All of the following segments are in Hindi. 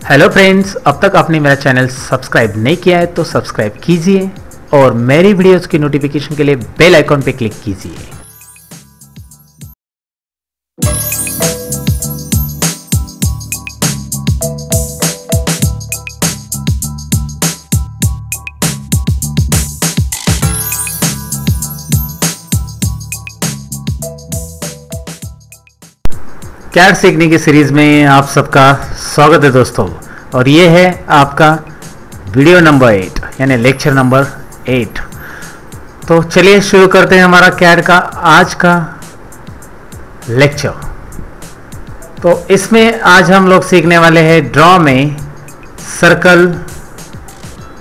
हेलो फ्रेंड्स, अब तक आपने मेरा चैनल सब्सक्राइब नहीं किया है तो सब्सक्राइब कीजिए और मेरी वीडियोस की नोटिफिकेशन के लिए बेल आइकॉन पे क्लिक कीजिए। कैड सीखने की सीरीज में आप सबका स्वागत है दोस्तों, और ये है आपका वीडियो नंबर 8 यानी लेक्चर नंबर 8। तो चलिए शुरू करते हैं हमारा कैड का आज का लेक्चर। तो इसमें आज हम लोग सीखने वाले हैं ड्रॉ में सर्कल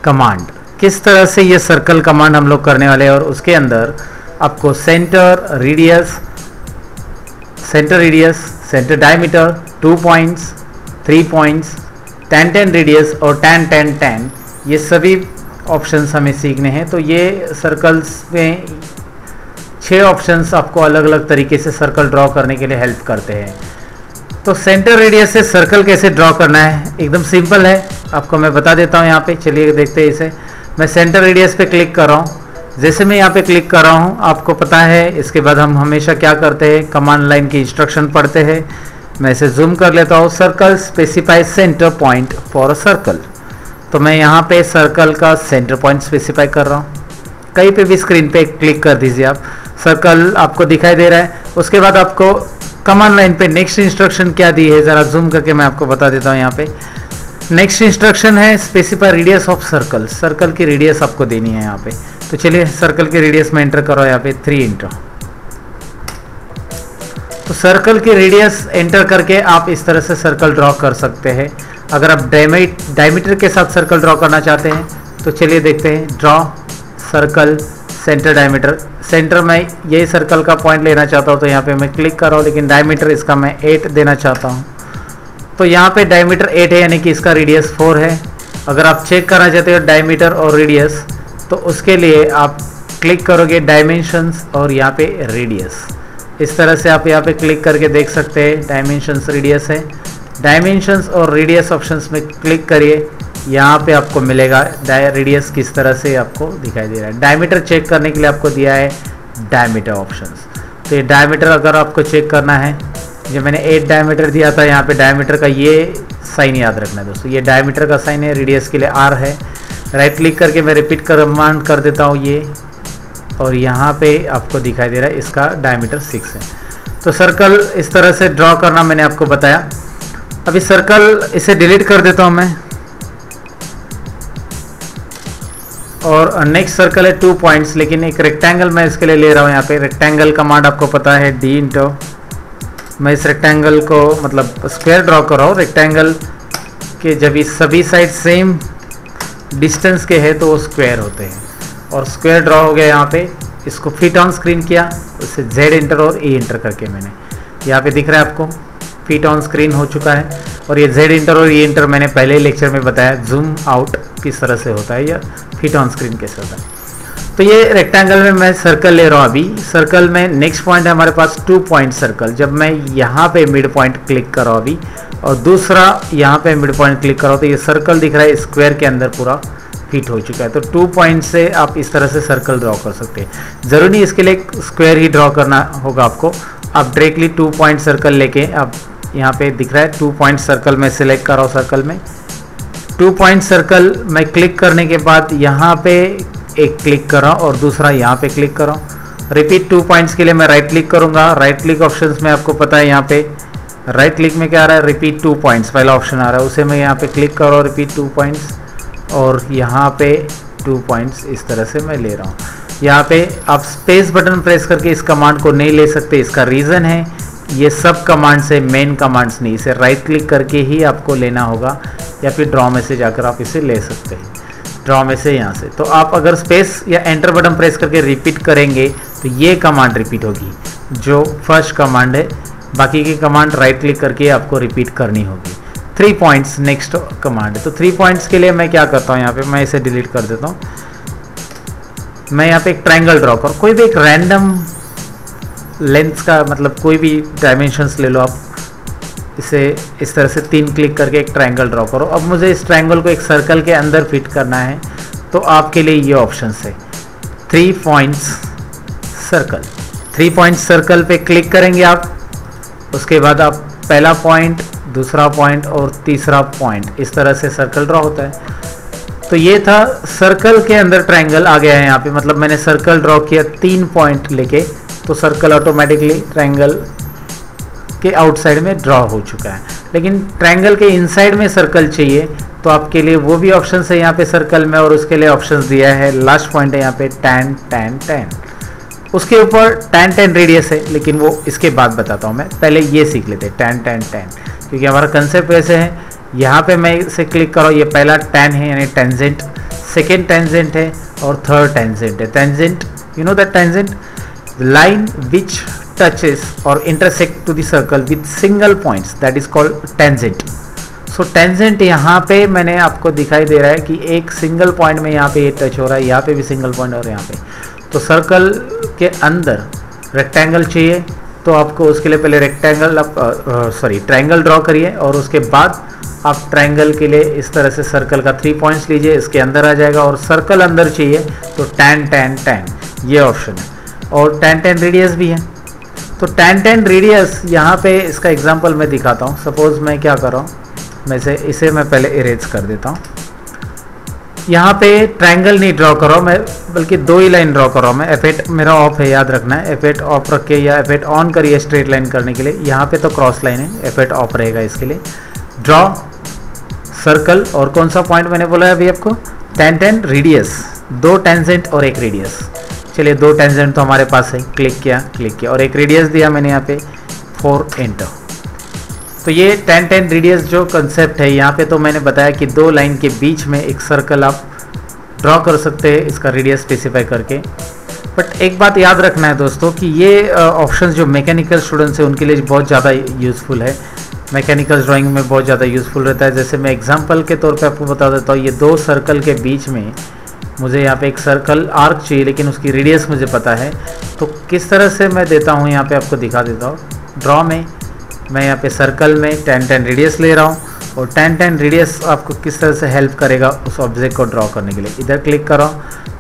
कमांड। किस तरह से ये सर्कल कमांड हम लोग करने वाले हैं, और उसके अंदर आपको centre radius, centre diameter, 2 points, 3 points, 10 radius और 10 ये सभी ऑप्शंस हमें सीखने हैं। तो ये सर्कल्स में 6 ऑप्शंस आपको अलग अलग तरीके से सर्कल ड्रॉ करने के लिए हेल्प करते हैं। तो सेंटर रेडियस से सर्कल कैसे ड्रॉ करना है, एकदम सिंपल है, आपको मैं बता देता हूँ। यहाँ पे चलिए देखते हैं इसे। मैं सेंटर रेडियस पे क्लिक कर रहा हूँ। जैसे मैं यहाँ पे क्लिक कर रहा हूँ, आपको पता है इसके बाद हम हमेशा क्या करते हैं, कमांड लाइन की इंस्ट्रक्शन पढ़ते हैं। मैं इसे जूम कर लेता हूँ। Circle specify centre point for a circle. तो मैं यहाँ पे सर्कल का सेंटर पॉइंट स्पेसिफाई कर रहा हूँ। कहीं पे भी स्क्रीन पे क्लिक कर दीजिए आप, सर्कल आपको दिखाई दे रहा है। उसके बाद आपको कमांड लाइन पे नेक्स्ट इंस्ट्रक्शन क्या दी है, ज़रा जूम करके मैं आपको बता देता हूँ। यहाँ पे नेक्स्ट इंस्ट्रक्शन है specify radius of circle. Circle की रेडियस आपको देनी है यहाँ पे। तो चलिए सर्कल की रेडियस में एंटर करो, यहाँ पे 3 एंटर। तो सर्कल की रेडियस एंटर करके आप इस तरह से सर्कल ड्रॉ कर सकते हैं। अगर आप डायमीटर के साथ सर्कल ड्रॉ करना चाहते हैं तो चलिए देखते हैं। Draw circle centre diameter. Centre में यही सर्कल का पॉइंट लेना चाहता हूँ, तो यहाँ पे मैं क्लिक कर रहा हूँ, लेकिन डायमीटर इसका मैं 8 देना चाहता हूँ। तो यहाँ पे डायमीटर 8 है, यानी कि इसका रेडियस 4 है। अगर आप चेक करना चाहते हो डायमीटर और रेडियस, तो उसके लिए आप क्लिक करोगे डायमेंशंस और यहाँ पे रेडियस। इस तरह से आप यहाँ पे क्लिक करके देख सकते हैं डायमेंशंस रेडियस है। डायमेंशंस और रेडियस ऑप्शंस में क्लिक करिए, यहाँ पे आपको मिलेगा रेडियस किस तरह से आपको दिखाई दे रहा है। डायमीटर चेक करने के लिए आपको दिया है डायमीटर ऑप्शंस। तो ये डायमीटर अगर आपको चेक करना है, जो मैंने 8 डायमीटर दिया था, यहाँ पे डायमीटर का ये साइन याद रखना है दोस्तों। ये डायमीटर का साइन है, रेडियस के लिए R है। राइट क्लिक करके मैं रिपीट कमांड कर देता हूँ ये, और यहाँ पे आपको दिखाई दे रहा है इसका डायमीटर 6 है। तो सर्कल इस तरह से ड्रॉ करना मैंने आपको बताया। अभी सर्कल इसे डिलीट कर देता हूँ मैं, और नेक्स्ट सर्कल है 2 पॉइंट्स, लेकिन एक रेक्टेंगल मैं इसके लिए ले रहा हूँ। यहाँ पे रेक्टेंगल कमांड आपको पता है, D इंटू। मैं इस रेक्टेंगल को मतलब स्क्वायर ड्रॉ कर रहा हूँ। रेक्टेंगल के जब ये सभी साइड सेम डिस्टेंस के है तो वो स्क्वायर होते हैं, और स्क्वायर ड्रॉ हो गया। यहाँ पे इसको फिट ऑन स्क्रीन किया, उससे Z इंटर और E इंटर करके मैंने यहाँ पे दिख रहा है आपको फिट ऑन स्क्रीन हो चुका है। और ये Z इंटर और E इंटर मैंने पहले ही लेक्चर में बताया, जूम आउट किस तरह से होता है या फिट ऑन स्क्रीन कैसे होता है। तो ये रेक्टेंगल में मैं सर्कल ले रहा हूँ। अभी सर्कल में नेक्स्ट पॉइंट है हमारे पास 2 पॉइंट सर्कल। जब मैं यहाँ पे मिड पॉइंट क्लिक कर रहा हूँ अभी, और दूसरा यहाँ पे मिड पॉइंट क्लिक करो, तो ये सर्कल दिख रहा है स्क्वायर के अंदर पूरा फिट हो चुका है। तो 2 पॉइंट से आप इस तरह से सर्कल ड्रॉ कर सकते हैं। ज़रूरी नहीं इसके लिए स्क्वायर ही ड्रॉ करना होगा आपको। आप डायरेक्टली 2 पॉइंट सर्कल लेके, आप यहाँ पे दिख रहा है 2 पॉइंट सर्कल में सिलेक्ट कर रहा हूँ। सर्कल में 2 पॉइंट सर्कल मैं क्लिक करने के बाद यहाँ पे एक क्लिक कर रहा हूँ और दूसरा यहाँ पे क्लिक कर रहा हूँ। रिपीट 2 पॉइंट्स के लिए मैं राइट क्लिक करूँगा। राइट क्लिक ऑप्शंस में आपको पता है, यहाँ पे राइट क्लिक में क्या आ रहा है, रिपीट 2 पॉइंट्स पहला ऑप्शन आ रहा है, उसे मैं यहाँ पे क्लिक कर रहा हूँ, रिपीट 2 पॉइंट्स, और यहाँ पे 2 पॉइंट्स इस तरह से मैं ले रहा हूँ। यहाँ पे आप स्पेस बटन प्रेस करके इस कमांड को नहीं ले सकते। इसका रीज़न है, ये सब कमांड से मेन कमांड्स नहीं, इसे राइट क्लिक करके ही आपको लेना होगा, या फिर ड्रॉ में से जाकर आप इसे ले सकते हैं, ड्रॉ में से यहाँ से। तो आप अगर स्पेस या एंटर बटन प्रेस करके रिपीट करेंगे तो ये कमांड रिपीट होगी, जो फर्स्ट कमांड है। बाकी की कमांड राइट क्लिक करके आपको रिपीट करनी होगी। 3 पॉइंट्स नेक्स्ट कमांड है। तो 3 पॉइंट्स के लिए मैं क्या करता हूँ, यहाँ पे मैं इसे डिलीट कर देता हूँ। मैं यहाँ पे एक ट्रायंगल ड्रॉ करूँ, कोई भी एक रैंडम लेंथ का, मतलब कोई भी डायमेंशंस ले लो आप। इसे इस तरह से 3 क्लिक करके एक ट्रायंगल ड्रॉ करो। अब मुझे इस ट्रायंगल को एक सर्कल के अंदर फिट करना है, तो आपके लिए ये ऑप्शन है 3 पॉइंट्स सर्कल। 3 पॉइंट सर्कल पे क्लिक करेंगे आप, उसके बाद आप पहला पॉइंट, दूसरा पॉइंट और तीसरा पॉइंट, इस तरह से सर्कल ड्रॉ होता है। तो ये था सर्कल के अंदर ट्रायंगल आ गया है यहाँ पे, मतलब मैंने सर्कल ड्रॉ किया 3 पॉइंट लेके, तो सर्कल ऑटोमेटिकली ट्रायंगल के आउटसाइड में ड्रॉ हो चुका है। लेकिन ट्रायंगल के इनसाइड में सर्कल चाहिए तो आपके लिए वो भी ऑप्शन है यहाँ पे सर्कल में, और उसके लिए ऑप्शन दिया है, लास्ट पॉइंट है यहाँ पे tan tan tan, उसके ऊपर tan tan रेडियस है, लेकिन वो इसके बाद बताता हूँ मैं, पहले ये सीख लेते हैं tan tan tan, क्योंकि हमारा कंसेप्ट वैसे है। यहाँ पे मैं इसे क्लिक करो, ये पहला tan है यानी टेंजेंट, सेकेंड टेंजेंट है और थर्ड टेंजेंट है। Tangent, you know that tangent, line which touches or intersect to the circle with single points, that is called tangent. So tangent यहाँ पे मैंने आपको दिखाई दे रहा है कि एक सिंगल पॉइंट में यहाँ पे ये टच हो रहा है, यहाँ पे भी सिंगल पॉइंट और यहाँ पे। तो सर्कल के अंदर रेक्टेंगल चाहिए, तो आपको उसके लिए पहले रेक्टेंगल ट्रायंगल ड्रॉ करिए, और उसके बाद आप ट्रायंगल के लिए इस तरह से सर्कल का 3 पॉइंट्स लीजिए, इसके अंदर आ जाएगा। और सर्कल अंदर चाहिए तो tan tan tan ये ऑप्शन है, और tan tan रेडियस भी है। तो tan tan रेडियस यहाँ पे इसका एग्जांपल मैं दिखाता हूँ। सपोज मैं क्या कर रहा हूँ, मैं इसे मैं पहले इरेज कर देता हूँ। यहाँ पे ट्रायंगल नहीं ड्रॉ कर रहा हूँ मैं, बल्कि 2 ही लाइन ड्रॉ कर रहा हूँ मैं। F8 मेरा ऑफ है, याद रखना है। F8 ऑफ रख के या F8 ऑन करिए स्ट्रेट लाइन करने के लिए। यहाँ पे तो क्रॉस लाइन है, F8 ऑफ रहेगा इसके लिए। ड्रॉ सर्कल, और कौन सा पॉइंट मैंने बोला है अभी आपको, tan tan रेडियस, 2 टेंजेंट और 1 रेडियस। चलिए 2 टेंजेंट तो हमारे पास है, क्लिक किया और 1 रेडियस दिया मैंने यहाँ पे 4 एंटर। तो ये tan tan रेडियस जो कंसेप्ट है यहाँ पे, तो मैंने बताया कि 2 लाइन के बीच में एक सर्कल आप ड्रॉ कर सकते हैं इसका रेडियस स्पेसिफाई करके। बट एक बात याद रखना है दोस्तों कि ये ऑप्शंस जो मैकेनिकल स्टूडेंट्स हैं उनके लिए बहुत ज़्यादा यूज़फुल है, मैकेनिकल ड्राइंग में बहुत ज़्यादा यूज़फुल रहता है। जैसे मैं एग्जांपल के तौर पे आपको बता देता हूँ, ये 2 सर्कल के बीच में मुझे यहाँ पे एक सर्कल आर्क चाहिए, लेकिन उसकी रेडियस मुझे पता है, तो किस तरह से मैं देता हूँ यहाँ पे आपको दिखा देता हूँ। ड्रॉ में मैं यहाँ पे सर्कल में tan tan रेडियस ले रहा हूँ, और tan tan रेडियस आपको किस तरह से हेल्प करेगा उस ऑब्जेक्ट को ड्रॉ करने के लिए। इधर क्लिक करो,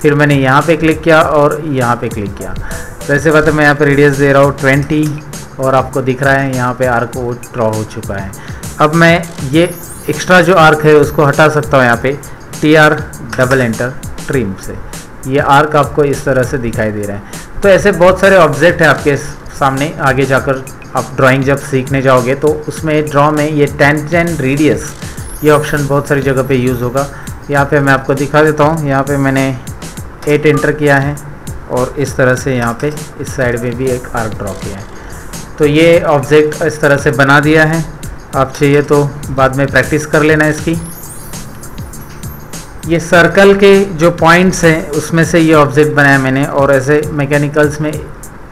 फिर मैंने यहाँ पे क्लिक किया और यहाँ पे क्लिक किया। तो ऐसे बात है, मैं यहाँ पे रेडियस दे रहा हूँ 20, और आपको दिख रहा है यहाँ पे आर्क वो ड्रॉ हो चुका है। अब मैं ये एक्स्ट्रा जो आर्क है उसको हटा सकता हूँ यहाँ पे TR डबल एंटर ट्रिम से। ये आर्क आपको इस तरह से दिखाई दे रहा है। तो ऐसे बहुत सारे ऑब्जेक्ट हैं आपके सामने, आगे जाकर आप ड्राइंग जब सीखने जाओगे तो उसमें ड्रॉ में ये tan tan रेडियस ये ऑप्शन बहुत सारी जगह पे यूज़ होगा। यहाँ पे मैं आपको दिखा देता हूँ, यहाँ पे मैंने 8 एंटर किया है, और इस तरह से यहाँ पे इस साइड में भी एक आर्क ड्रॉ किया है। तो ये ऑब्जेक्ट इस तरह से बना दिया है। आप चाहिए तो बाद में प्रैक्टिस कर लेना इसकी। ये सर्कल के जो पॉइंट्स हैं उसमें से ये ऑब्जेक्ट बनाया मैंने, और ऐसे मैकेनिकल्स में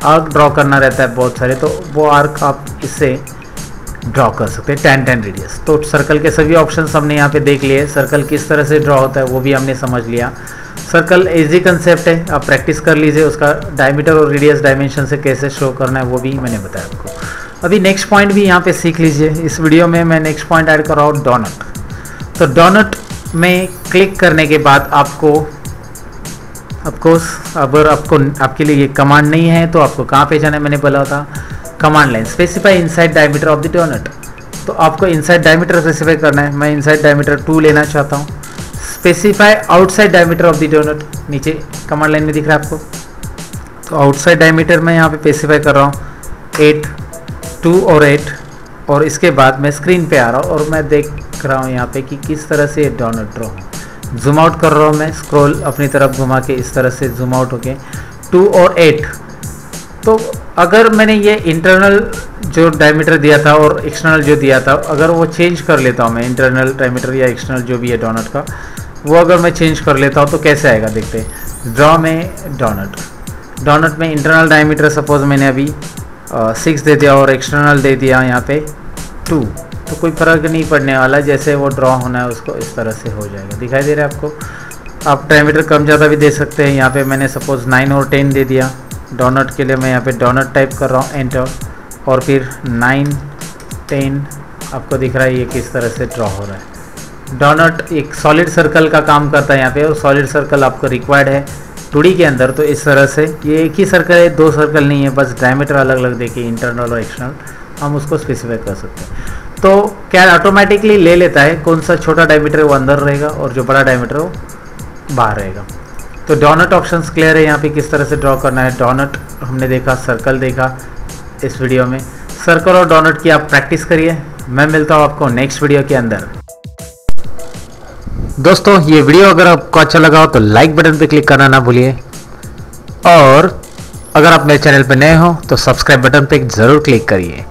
आर्क ड्रॉ करना रहता है बहुत सारे, तो वो आर्क आप इससे ड्रॉ कर सकते हैं tan tan रेडियस। तो सर्कल के सभी ऑप्शंस हमने यहाँ पे देख लिए। सर्कल किस तरह से ड्रॉ होता है वो भी हमने समझ लिया। सर्कल इजी कंसेप्ट है, आप प्रैक्टिस कर लीजिए। उसका डायमीटर और रेडियस डायमेंशन से कैसे शो करना है वो भी मैंने बताया आपको। अभी नेक्स्ट पॉइंट भी यहाँ पे सीख लीजिए। इस वीडियो में मैं नेक्स्ट पॉइंट ऐड कर रहा हूँ डोनट। तो डोनट में क्लिक करने के बाद आपको ऑफकोर्स अगर आपके लिए ये कमांड नहीं है तो आपको कहाँ पे जाना है, मैंने बोला था command line specify inside diameter of the donut. तो आपको इनसाइड डायमीटर स्पेसिफाई करना है। मैं इनसाइड डायमीटर 2 लेना चाहता हूँ। Specify outside diameter of the donut, नीचे कमांड लाइन में दिख रहा है आपको। तो आउटसाइड डायमीटर मैं यहाँ पे स्पेसिफाई कर रहा हूँ 8, 2 और 8, और इसके बाद मैं स्क्रीन पे आ रहा हूँ और मैं देख रहा हूँ यहाँ पे कि किस तरह से डोनट ड्रॉ हो। जूम आउट कर रहा हूँ मैं, स्क्रॉल अपनी तरफ घुमा के इस तरह से जूम आउट होके 2 और 8। तो अगर मैंने ये इंटरनल जो डायमीटर दिया था और एक्सटर्नल जो दिया था, अगर वो चेंज कर लेता हूँ मैं, इंटरनल डायमीटर या एक्सटर्नल जो भी है डोनट का, वो अगर मैं चेंज कर लेता हूँ तो कैसे आएगा देखते हैं। ड्रॉ में डोनट में इंटरनल डायमीटर सपोज मैंने अभी 6 दे दिया और एक्सटर्नल दे दिया यहाँ पे 2, तो कोई फर्क नहीं पड़ने वाला। जैसे वो ड्रॉ होना है उसको इस तरह से हो जाएगा। दिखाई दे रहा है आपको। आप डायमीटर कम ज़्यादा भी दे सकते हैं। यहाँ पे मैंने सपोज 9 और 10 दे दिया। डोनट के लिए मैं यहाँ पे डोनट टाइप कर रहा हूँ, एंटर, और फिर 9, 10, आपको दिख रहा है ये किस तरह से ड्रॉ हो रहा है। डोनट एक सॉलिड सर्कल का काम करता है यहाँ पे, और सॉलिड सर्कल आपको रिक्वायर्ड है 2D के अंदर। तो इस तरह से ये एक ही सर्कल है, 2 सर्कल नहीं है, बस डायमीटर अलग अलग देखिए, इंटरनल और एक्सटर्नल हम उसको स्पेसिफाई कर सकते हैं। तो क्या ऑटोमेटिकली ले लेता है कौन सा छोटा डायमीटर वो अंदर रहेगा और जो बड़ा डायमीटर वो बाहर रहेगा। तो डोनट ऑप्शंस क्लियर है यहाँ पे किस तरह से ड्रॉ करना है। डोनट हमने देखा, सर्कल देखा इस वीडियो में। सर्कल और डोनट की आप प्रैक्टिस करिए। मैं मिलता हूँ आपको नेक्स्ट वीडियो के अंदर। दोस्तों ये वीडियो अगर आपको अच्छा लगा हो तो लाइक बटन पे क्लिक करना ना भूलिए, और अगर आप मेरे चैनल पर नए हो तो सब्सक्राइब बटन पे ज़रूर क्लिक करिए,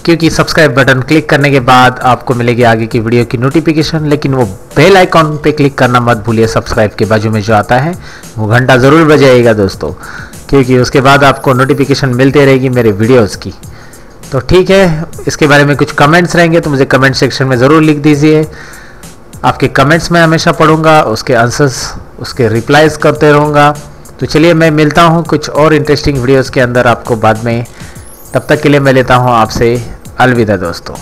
क्योंकि सब्सक्राइब बटन क्लिक करने के बाद आपको मिलेगी आगे की वीडियो की नोटिफिकेशन। लेकिन वो बेल आइकॉन पे क्लिक करना मत भूलिए, सब्सक्राइब के बाजू में जो आता है वो घंटा ज़रूर बजाएगा दोस्तों, क्योंकि उसके बाद आपको नोटिफिकेशन मिलती रहेगी मेरे वीडियोस की। तो ठीक है, इसके बारे में कुछ कमेंट्स रहेंगे तो मुझे कमेंट सेक्शन में ज़रूर लिख दीजिए। आपके कमेंट्स मैं हमेशा पढ़ूंगा, उसके आंसर्स, उसके रिप्लाईज करते रहूँगा। तो चलिए मैं मिलता हूँ कुछ और इंटरेस्टिंग वीडियोज़ के अंदर आपको बाद में। तब तक के लिए मैं लेता हूँ आपसे अलविदा दोस्तों।